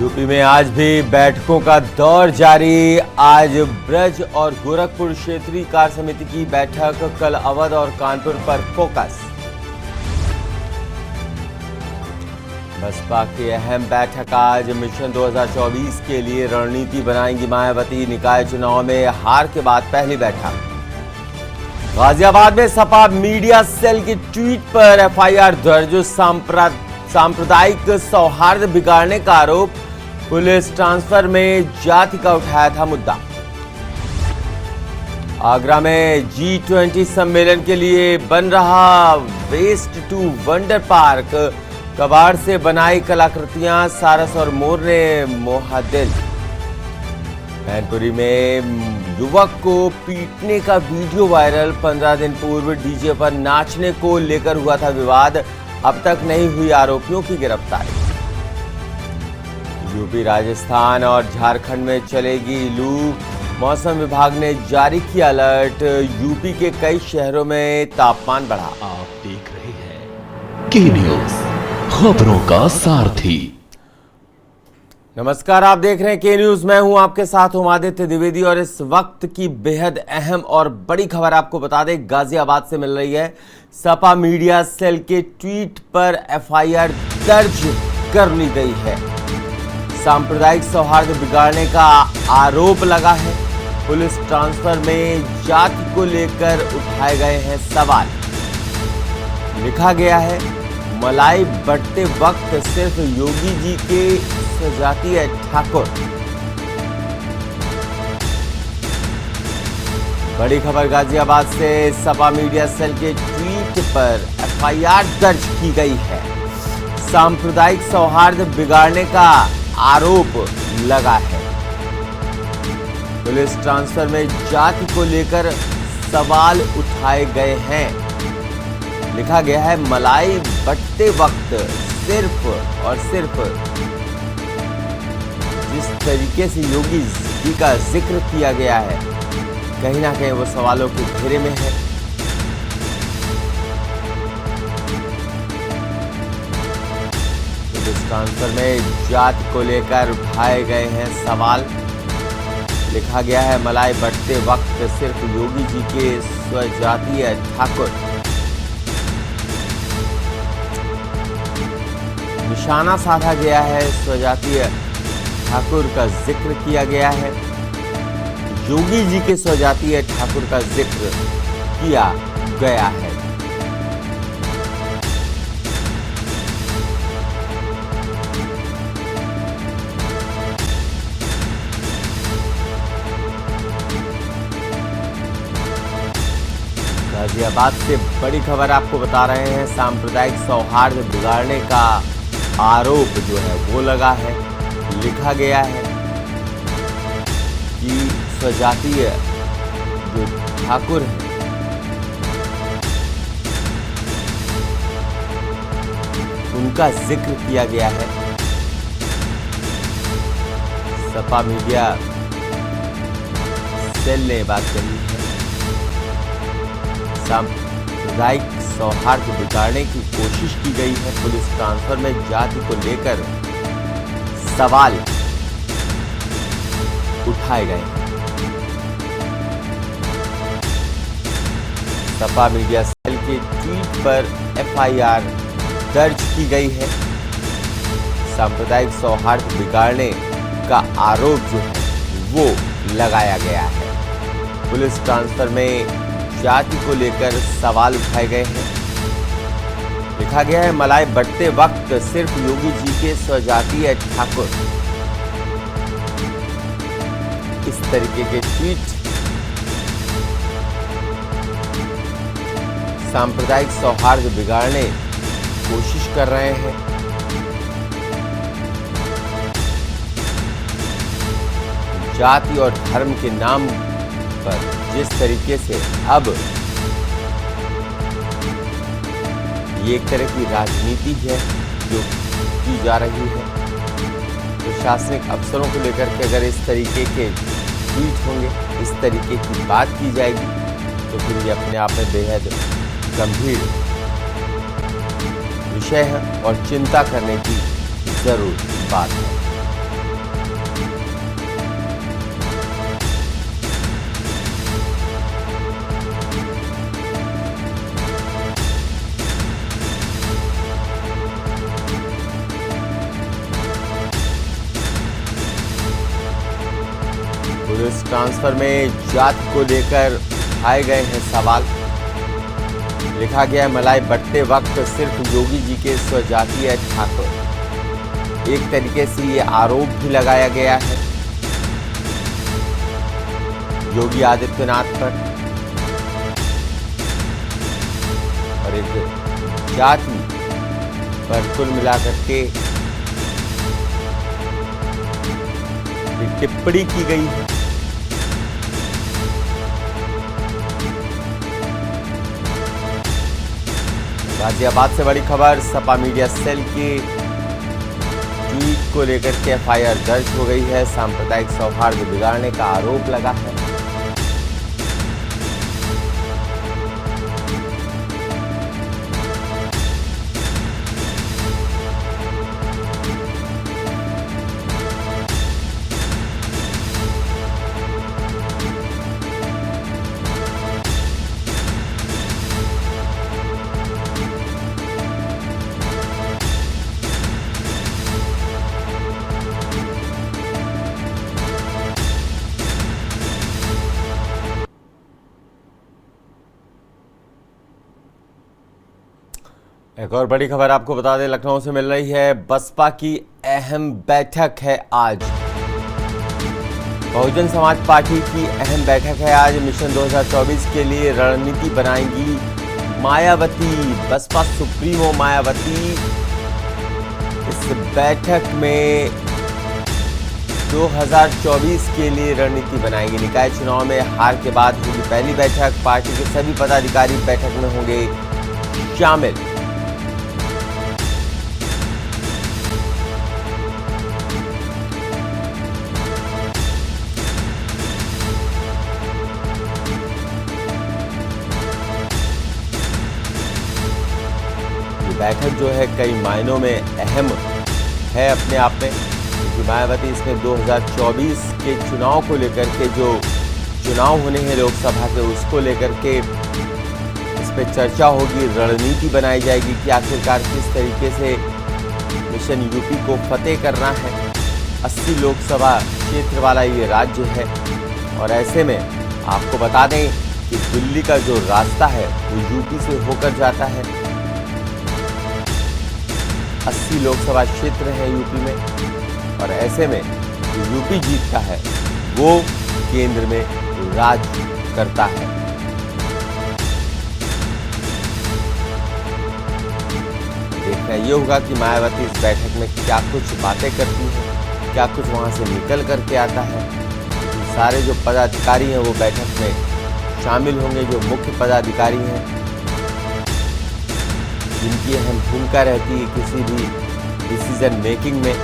UP में आज भी बैठकों का दौर जारी। आज ब्रज और गोरखपुर क्षेत्रीय कार्य समिति की बैठक, कल अवध और कानपुर पर फोकस। बसपा की अहम बैठक आज, मिशन 2024 के लिए रणनीति बनाएंगी मायावती। निकाय चुनाव में हार के बाद पहली बैठक। गाजियाबाद में सपा मीडिया सेल की ट्वीट पर एफआईआर दर्ज। सांप्रदायिक सौहार्द बिगाड़ने का आरोप, पुलिस ट्रांसफर में जाति का उठाया था मुद्दा। आगरा में G20 सम्मेलन के लिए बन रहा वेस्ट टू वंडर पार्क, कबाड़ से बनाई कलाकृतियां सारस और मोर ने मोहा दिल। मैनपुरी में युवक को पीटने का वीडियो वायरल, 15 दिन पूर्व डीजे पर नाचने को लेकर हुआ था विवाद, अब तक नहीं हुई आरोपियों की गिरफ्तारी। यूपी, राजस्थान और झारखंड में चलेगी लू, मौसम विभाग ने जारी किया अलर्ट। यूपी के कई शहरों में तापमान बढ़ा। आप देख रहे हैं के न्यूज, खबरों का सारथी। नमस्कार, आप देख रहे हैं के न्यूज। मैं हूं आपके साथ आदित्य द्विवेदी और इस वक्त की बेहद अहम और बड़ी खबर आपको बता दें, गाजियाबाद से मिल रही है। सपा मीडिया सेल के ट्वीट पर एफआईआर दर्ज कर ली गई है। सांप्रदायिक सौहार्द बिगाड़ने का आरोप लगा है। पुलिस ट्रांसफर में जाति को लेकर उठाए गए हैं सवाल। लिखा गया है, मलाई बंटते वक्त सिर्फ योगी जी के स्वजातीय ठाकुर। बड़ी खबर गाजियाबाद से, सपा मीडिया सेल के ट्वीट पर एफआईआर दर्ज की गई है। सांप्रदायिक सौहार्द बिगाड़ने का आरोप लगा है। पुलिस ट्रांसफर में जाति को लेकर सवाल उठाए गए हैं। लिखा गया है, मलाई बंटते वक्त सिर्फ और सिर्फ जिस तरीके से योगी जी का जिक्र किया गया है, कहीं ना कहीं वो सवालों के घेरे में है। पुलिस ट्रांसफर में जाति को लेकर उठाए गए हैं सवाल। लिखा गया है, मलाई बंटते वक्त सिर्फ योगी जी के स्वजातीय ठाकुर। निशाना साधा गया है, स्वजातीय ठाकुर का जिक्र किया गया है। योगी जी के स्वजातीय ठाकुर का जिक्र किया गया है। गाजियाबाद से बड़ी खबर आपको बता रहे हैं। सांप्रदायिक सौहार्द बिगाड़ने का आरोप जो है वो लगा है। लिखा गया है कि स्वजातीय जो ठाकुर हैं, उनका जिक्र किया गया है। सपा मीडिया सेल ने बात कही है। सांप्रदायिक सौहार्द बिगाड़ने की कोशिश की गई है। पुलिस ट्रांसफर में जाति को लेकर सवाल उठाए गए हैं। सपा मीडिया सेल के ट्वीट पर एफआईआर दर्ज की गई है। सांप्रदायिक सौहार्द बिगाड़ने का आरोप जो है वो लगाया गया है। पुलिस ट्रांसफर में जाति को लेकर सवाल उठाए गए हैं। लिखा गया है, मलाई बंटते वक्त सिर्फ योगी जी के स्वजातीय ठाकुर। इस तरीके के ट्वीट सांप्रदायिक सौहार्द बिगाड़ने की कोशिश कर रहे हैं। जाति और धर्म के नाम पर जिस तरीके से अब ये एक तरह की राजनीति है जो की जा रही है, प्रशासनिक अफसरों को लेकर के अगर इस तरीके के ट्वीट होंगे, इस तरीके की बात की जाएगी, तो फिर ये अपने आप में बेहद गंभीर विषय है और चिंता करने की जरूर बात है। पुलिस ट्रांसफर में जाति को लेकर उठाए गए हैं सवाल। लिखा गया है मलाई बंटते वक्त सिर्फ योगी जी के स्वजातीय ठाकुर। एक तरीके से ये आरोप भी लगाया गया है योगी आदित्यनाथ पर, और एक जाति पर कुल मिलाकर के टिप्पणी की गई है। गाजियाबाद से बड़ी खबर, सपा मीडिया सेल के ट्वीट को लेकर के एफआईआर दर्ज हो गई है। सांप्रदायिक सौहार्द बिगाड़ने का आरोप लगा है। एक और बड़ी खबर आपको बता दें, लखनऊ से मिल रही है। बसपा की अहम बैठक है आज। बहुजन समाज पार्टी की अहम बैठक है आज। मिशन 2024 के लिए रणनीति बनाएंगी मायावती। बसपा सुप्रीमो मायावती इस बैठक में 2024 के लिए रणनीति बनाएंगी। निकाय चुनाव में हार के बाद होगी पहली बैठक। पार्टी के सभी पदाधिकारी बैठक में होंगे शामिल। बैठक जो है कई मायनों में अहम है अपने आप में, क्योंकि मायावती इसमें 2024 के चुनाव को लेकर के, जो चुनाव होने हैं लोकसभा के, उसको लेकर के इस पर चर्चा होगी, रणनीति बनाई जाएगी कि आखिरकार किस तरीके से मिशन यूपी को फतेह करना है। 80 लोकसभा क्षेत्र वाला ये राज्य है, और ऐसे में आपको बता दें कि दिल्ली का जो रास्ता है वो यूपी से होकर जाता है। 80 लोकसभा क्षेत्र हैं यूपी में, और ऐसे में जो यूपी जीतता है वो केंद्र में राज करता है। देखना ये होगा कि मायावती इस बैठक में क्या कुछ बातें करती हैं, क्या कुछ वहां से निकल करके आता है। सारे जो पदाधिकारी हैं वो बैठक में शामिल होंगे, जो मुख्य पदाधिकारी हैं जिनकी अहम भूमिका रहती है किसी भी डिसीजन मेकिंग में।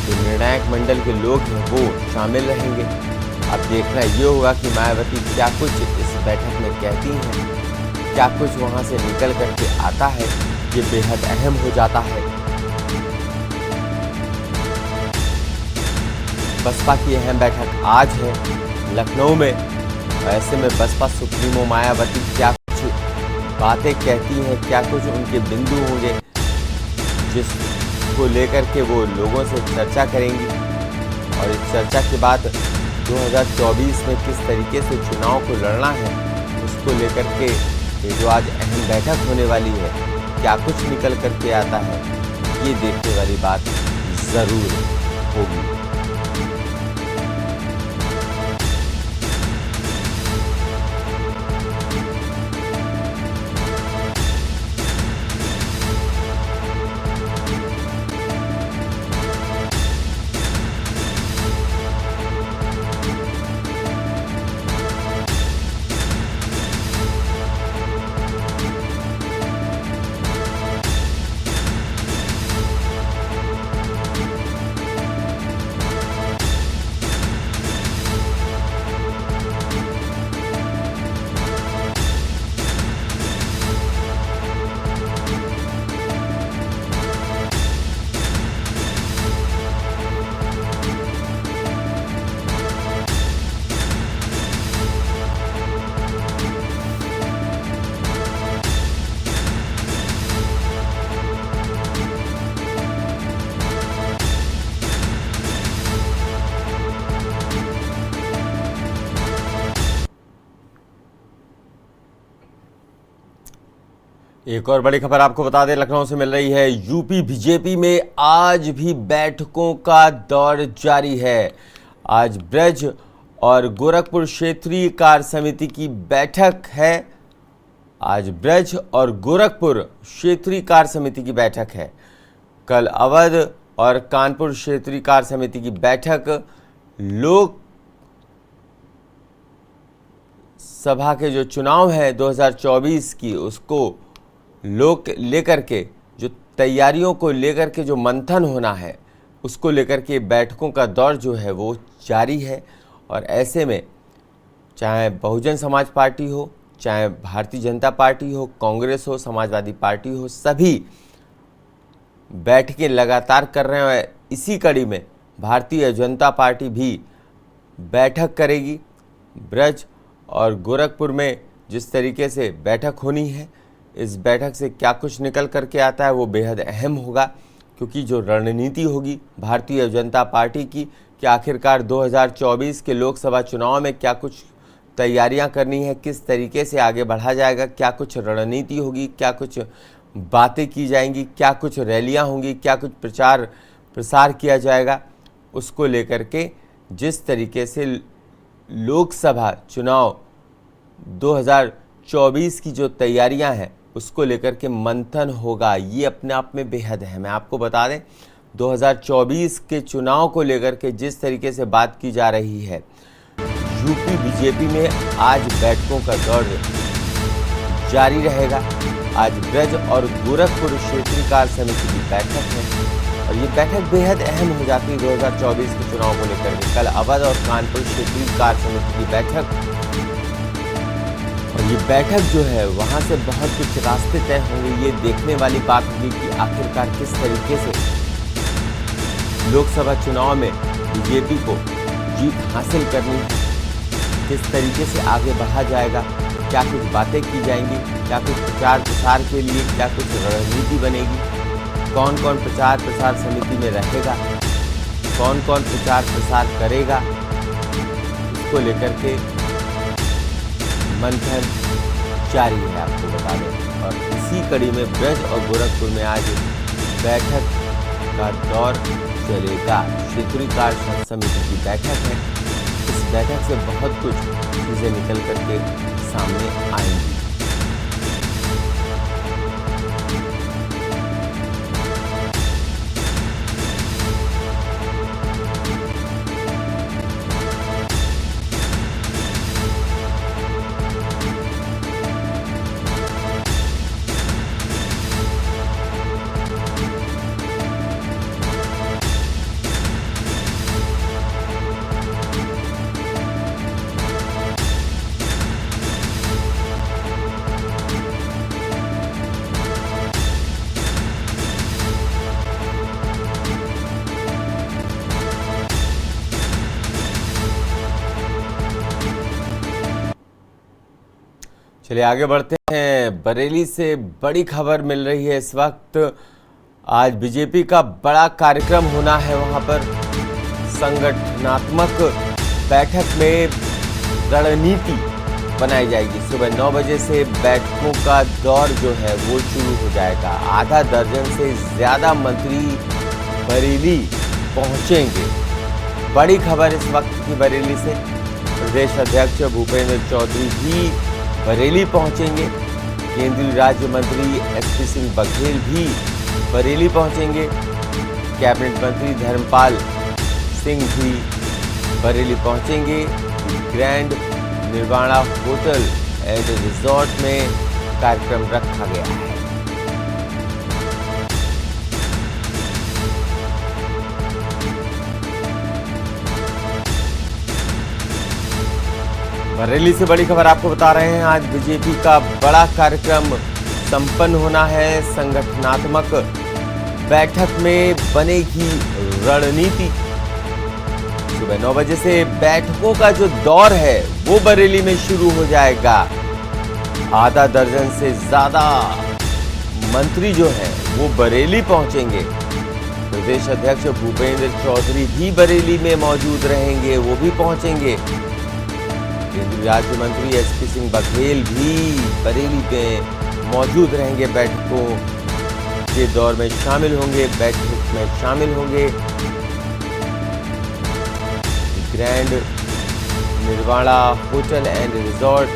जो निर्णायक मंडल के लोग हैं वो शामिल रहेंगे। अब देखना ये होगा कि मायावती क्या कुछ इस बैठक में कहती हैं, क्या कुछ वहां से निकल करके आता है। ये बेहद अहम हो जाता है। बसपा की अहम बैठक आज है लखनऊ में। ऐसे में बसपा सुप्रीमो मायावती क्या बातें कहती हैं, क्या कुछ उनके बिंदु होंगे जिसको लेकर के वो लोगों से चर्चा करेंगी, और इस चर्चा के बाद 2024 में किस तरीके से चुनाव को लड़ना है उसको लेकर के ये जो आज अहम बैठक होने वाली है, क्या कुछ निकल करके आता है, ये देखने वाली बात ज़रूर होगी। एक और बड़ी खबर आपको बता दें, लखनऊ से मिल रही है। यूपी बीजेपी में आज भी बैठकों का दौर जारी है। आज ब्रज और गोरखपुर क्षेत्रीय कार्य समिति की बैठक है। आज ब्रज और गोरखपुर क्षेत्रीय कार्य समिति की बैठक है। कल अवध और कानपुर क्षेत्रीय कार्य समिति की बैठक। लोक सभा के जो चुनाव है 2024 की, उसको लेकर के जो तैयारियों को लेकर के जो मंथन होना है, उसको लेकर के बैठकों का दौर जो है वो जारी है। और ऐसे में चाहे बहुजन समाज पार्टी हो, चाहे भारतीय जनता पार्टी हो, कांग्रेस हो, समाजवादी पार्टी हो, सभी बैठकें लगातार कर रहे हैं। इसी कड़ी में भारतीय जनता पार्टी भी बैठक करेगी। ब्रज और गोरखपुर में जिस तरीके से बैठक होनी है, इस बैठक से क्या कुछ निकल करके आता है वो बेहद अहम होगा, क्योंकि जो रणनीति होगी भारतीय जनता पार्टी की कि आखिरकार 2024 के लोकसभा चुनाव में क्या कुछ तैयारियां करनी है, किस तरीके से आगे बढ़ा जाएगा, क्या कुछ रणनीति होगी, क्या कुछ बातें की जाएंगी, क्या कुछ रैलियां होंगी, क्या कुछ प्रचार प्रसार किया जाएगा, उसको लेकर के जिस तरीके से लोकसभा चुनाव 2024 की जो तैयारियां हैं उसको लेकर के मंथन होगा। ये अपने आप में बेहद अहम है। आपको बता दें 2024 के चुनाव को लेकर के जिस तरीके से बात की जा रही है, यूपी बीजेपी में आज बैठकों का दौर जारी रहेगा। आज ब्रज और गोरखपुर क्षेत्रीय कार्य समिति की बैठक है और ये बैठक बेहद अहम हो जाती है 2024 के चुनाव को लेकर के। कल अवध और कानपुर क्षेत्रीय कार्य समिति की बैठक, और ये बैठक जो है वहाँ से बहुत कुछ रास्ते तय होंगे। ये देखने वाली बात होगी कि आखिरकार किस तरीके से लोकसभा चुनाव में बीजेपी को जीत हासिल करनी है, किस तरीके से आगे बढ़ा जाएगा, क्या कुछ बातें की जाएंगी, क्या कुछ प्रचार प्रसार के लिए क्या कुछ रणनीति बनेगी, कौन कौन प्रचार प्रसार समिति में रहेगा, कौन कौन प्रचार प्रसार करेगा, इसको लेकर के मंथन जारी है, आपको बता दें। और इसी कड़ी में ब्रज और गोरखपुर में आज बैठक का दौर चलेगा। क्षेत्रीय कार्य समिति की बैठक है। इस बैठक से बहुत कुछ चीज़ें निकल करके सामने आएंगी। चलिए आगे बढ़ते हैं। बरेली से बड़ी खबर मिल रही है इस वक्त। आज बीजेपी का बड़ा कार्यक्रम होना है। वहां पर संगठनात्मक बैठक में रणनीति बनाई जाएगी। सुबह 9 बजे से बैठकों का दौर जो है वो शुरू हो जाएगा। आधा दर्जन से ज़्यादा मंत्री बरेली पहुंचेंगे। बड़ी खबर इस वक्त की बरेली से। प्रदेश अध्यक्ष भूपेंद्र चौधरी भी बरेली पहुंचेंगे। केंद्रीय राज्य मंत्री एसपी सिंह बघेल भी बरेली पहुंचेंगे। कैबिनेट मंत्री धर्मपाल सिंह भी बरेली पहुंचेंगे। Grand nirvana hotel and resort में कार्यक्रम रखा गया है। बरेली से बड़ी खबर आपको बता रहे हैं। आज बीजेपी का बड़ा कार्यक्रम संपन्न होना है। संगठनात्मक बैठक में बनेगी रणनीति। सुबह 9 बजे से बैठकों का जो दौर है वो बरेली में शुरू हो जाएगा। आधा दर्जन से ज्यादा मंत्री जो है वो बरेली पहुंचेंगे। प्रदेश अध्यक्ष भूपेंद्र चौधरी भी बरेली में मौजूद रहेंगे, वो भी पहुंचेंगे। केंद्रीय राज्य मंत्री एसपी सिंह बघेल भी बरेली पे मौजूद रहेंगे, बैठकों के दौर में शामिल होंगे, बैठक में शामिल होंगे। Grand nirvana hotel and resort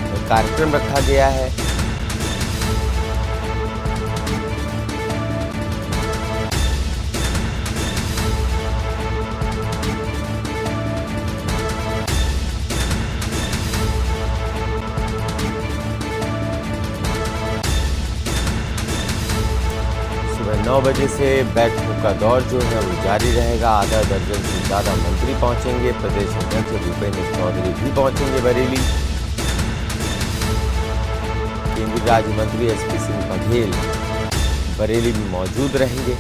में कार्यक्रम रखा गया है। सुबह 9 बजे से बैठकों का दौर जो है वो जारी रहेगा। आधा दर्जन से ज्यादा मंत्री पहुंचेंगे। प्रदेश अध्यक्ष भूपेंद्र चौधरी भी पहुंचेंगे बरेली। केंद्रीय राज्य मंत्री एसपी सिंह बघेल बरेली में मौजूद रहेंगे।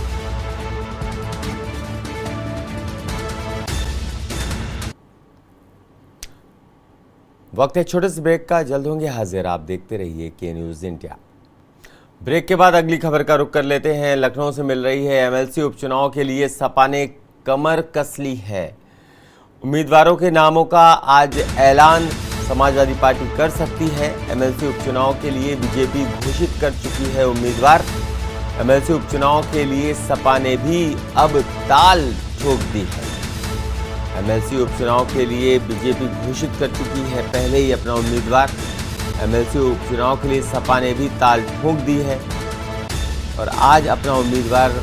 वक्त है छोटे से ब्रेक का, जल्द होंगे हाजिर। आप देखते रहिए के न्यूज इंडिया। ब्रेक के बाद अगली खबर का रुख कर लेते हैं। लखनऊ से मिल रही है। एमएलसी उपचुनाव के लिए सपा ने कमर कस ली है। उम्मीदवारों के नामों का आज ऐलान समाजवादी पार्टी कर सकती है। एमएलसी उपचुनाव के लिए बीजेपी घोषित कर चुकी है उम्मीदवार। एमएलसी उपचुनाव के लिए सपा ने भी अब ताल ठोक दी है। एमएलसी उपचुनाव के लिए बीजेपी घोषित कर चुकी है पहले ही अपना उम्मीदवार। एमएलसी उपचुनाव के लिए सपा ने भी ताल ठोक दी है और आज अपना उम्मीदवार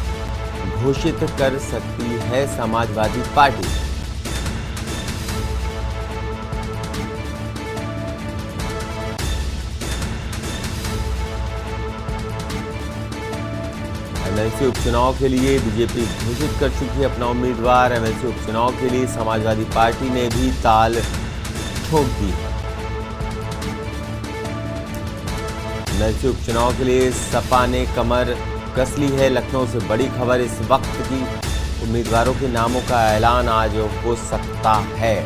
घोषित कर सकती है समाजवादी पार्टी। एमएलसी उपचुनाव के लिए बीजेपी घोषित कर चुकी है अपना उम्मीदवार। एमएलसी उपचुनाव के लिए समाजवादी पार्टी ने भी ताल ठोक दी है। एमएलसी उपचुनाव के लिए सपा ने कमर कस ली है। लखनऊ से बड़ी खबर इस वक्त की। उम्मीदवारों के नामों का ऐलान आज हो सकता है।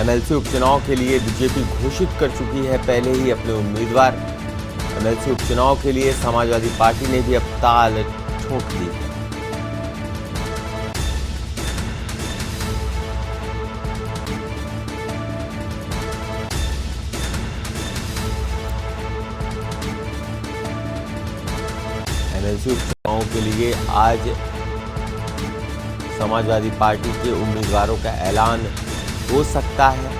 एमएलसी उपचुनाव के लिए बीजेपी घोषित कर चुकी है पहले ही अपने उम्मीदवार। एमएलसी उपचुनाव के लिए समाजवादी पार्टी ने भी अब ताल ठोक दी है। एमएलसी उपचुनाव के लिए आज समाजवादी पार्टी के उम्मीदवारों का ऐलान हो सकता है।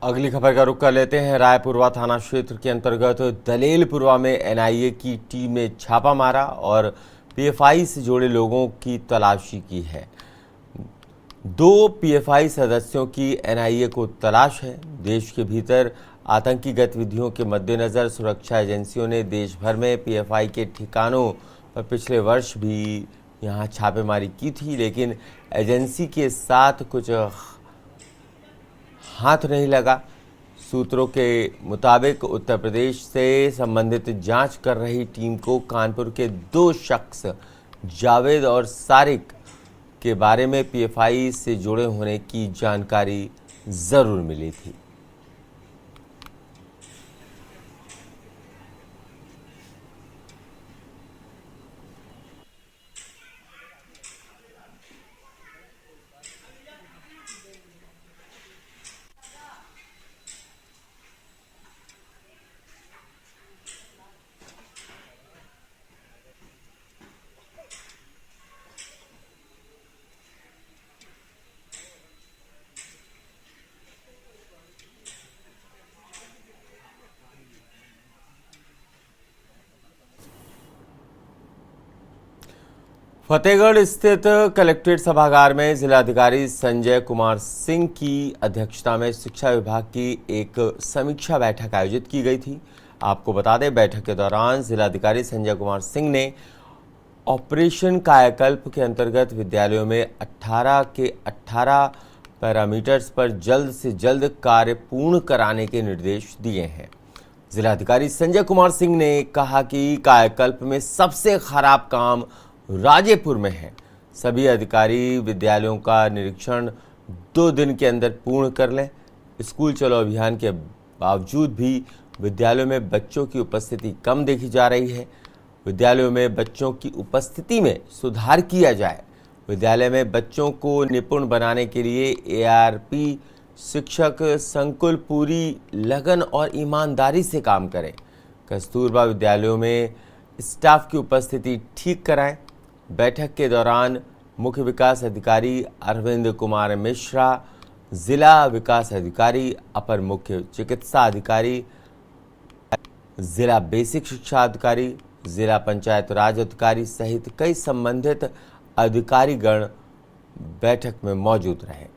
अगली खबर का रुख कर लेते हैं। रायपुरवा थाना क्षेत्र के अंतर्गत दलेलपुरवा में एनआईए की टीम ने छापा मारा और पीएफआई से जुड़े लोगों की तलाशी की है। 2 पीएफआई सदस्यों की एनआईए को तलाश है। देश के भीतर आतंकी गतिविधियों के मद्देनजर सुरक्षा एजेंसियों ने देश भर में पीएफआई के ठिकानों पर पिछले वर्ष भी यहां छापेमारी की थी, लेकिन एजेंसी के साथ कुछ हाथ नहीं लगा। सूत्रों के मुताबिक उत्तर प्रदेश से संबंधित जांच कर रही टीम को कानपुर के 2 शख्स जावेद और सारिक के बारे में पीएफआई से जुड़े होने की जानकारी जरूर मिली थी। फतेहगढ़ स्थित कलेक्ट्रेट सभागार में जिलाधिकारी संजय कुमार सिंह की अध्यक्षता में शिक्षा विभाग की एक समीक्षा बैठक आयोजित की गई थी। आपको बता दें, बैठक के दौरान जिलाधिकारी संजय कुमार सिंह ने ऑपरेशन कायाकल्प के अंतर्गत विद्यालयों में 18 के 18 पैरामीटर्स पर जल्द से जल्द कार्य पूर्ण कराने के निर्देश दिए हैं। जिलाधिकारी संजय कुमार सिंह ने कहा कि कायाकल्प में सबसे खराब काम राजेपुर में है। सभी अधिकारी विद्यालयों का निरीक्षण 2 दिन के अंदर पूर्ण कर लें। स्कूल चलो अभियान के बावजूद भी विद्यालयों में बच्चों की उपस्थिति कम देखी जा रही है। विद्यालयों में बच्चों की उपस्थिति में सुधार किया जाए। विद्यालय में बच्चों को निपुण बनाने के लिए ARP शिक्षक संकुल पूरी लगन और ईमानदारी से काम करें। कस्तूरबा विद्यालयों में स्टाफ की उपस्थिति ठीक कराएं। बैठक के दौरान मुख्य विकास अधिकारी अरविंद कुमार मिश्रा, जिला विकास अधिकारी, अपर मुख्य चिकित्सा अधिकारी, जिला बेसिक शिक्षा अधिकारी, जिला पंचायत राज अधिकारी सहित कई संबंधित अधिकारीगण बैठक में मौजूद रहे।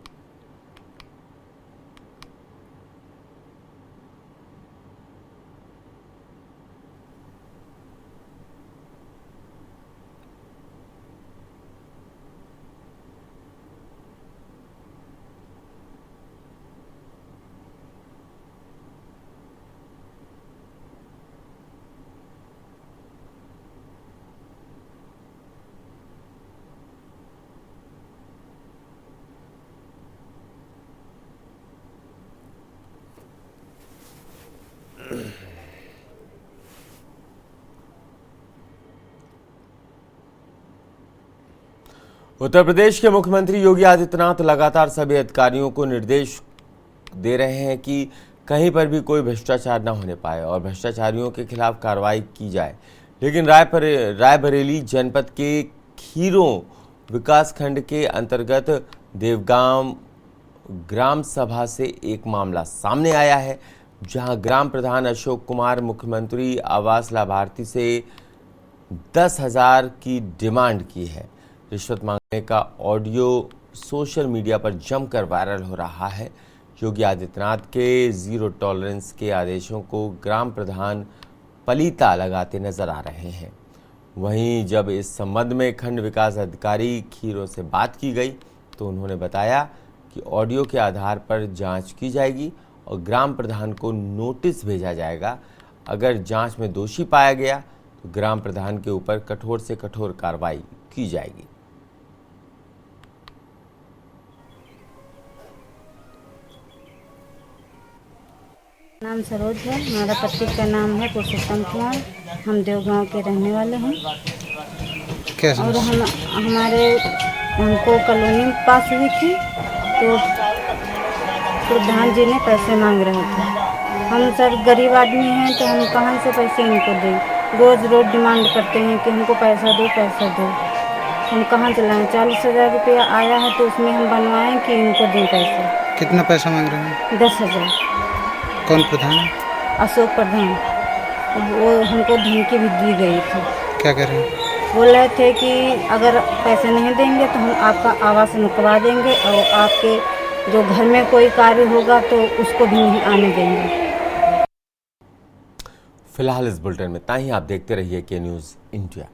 उत्तर प्रदेश के मुख्यमंत्री योगी आदित्यनाथ लगातार सभी अधिकारियों को निर्देश दे रहे हैं कि कहीं पर भी कोई भ्रष्टाचार न होने पाए और भ्रष्टाचारियों के खिलाफ कार्रवाई की जाए। लेकिन रायबरेली जनपद के खीरों विकासखंड के अंतर्गत देवगांव ग्राम सभा से एक मामला सामने आया है, जहां ग्राम प्रधान अशोक कुमार मुख्यमंत्री आवास लाभार्थी से 10,000 की डिमांड की है। रिश्वत मांगने का ऑडियो सोशल मीडिया पर जमकर वायरल हो रहा है। योगी आदित्यनाथ के जीरो टॉलरेंस के आदेशों को ग्राम प्रधान पलीता लगाते नजर आ रहे हैं। वहीं जब इस संबंध में खंड विकास अधिकारी खीरों से बात की गई तो उन्होंने बताया कि ऑडियो के आधार पर जांच की जाएगी और ग्राम प्रधान को नोटिस भेजा जाएगा। अगर जांच में दोषी पाया गया तो ग्राम प्रधान के ऊपर कठोर से कठोर कार्रवाई की जाएगी। नाम सरोज है, हमारा पति का नाम है पुरुषोत्तम कुमार। हम देवगांव के रहने वाले हैं। और हमको कॉलोनी पास हुई थी तो प्रधान जी ने पैसे मांग रहे थे। हम सर गरीब आदमी हैं तो हम कहाँ से पैसे इनको दें। रोज़ डिमांड करते हैं कि हमको पैसा दो पैसा दो। हम कहाँ चलाएं। 40,000 रुपया आया है तो उसमें हम बनवाएं कि इनको दें पैसा। कितना पैसा मांग रहे हैं? 10,000। कौन प्रधान है? अशोक प्रधान। वो हमको धमकी भी दी गई थी। क्या कह रहे हैं? बोल रहे थे कि अगर पैसे नहीं देंगे तो हम आपका आवास रुकवा देंगे और आपके जो घर में कोई कार्य होगा तो उसको भी नहीं आने देंगे। फिलहाल इस बुलेटिन में इतना ही। आप देखते रहिए के न्यूज़ इंडिया।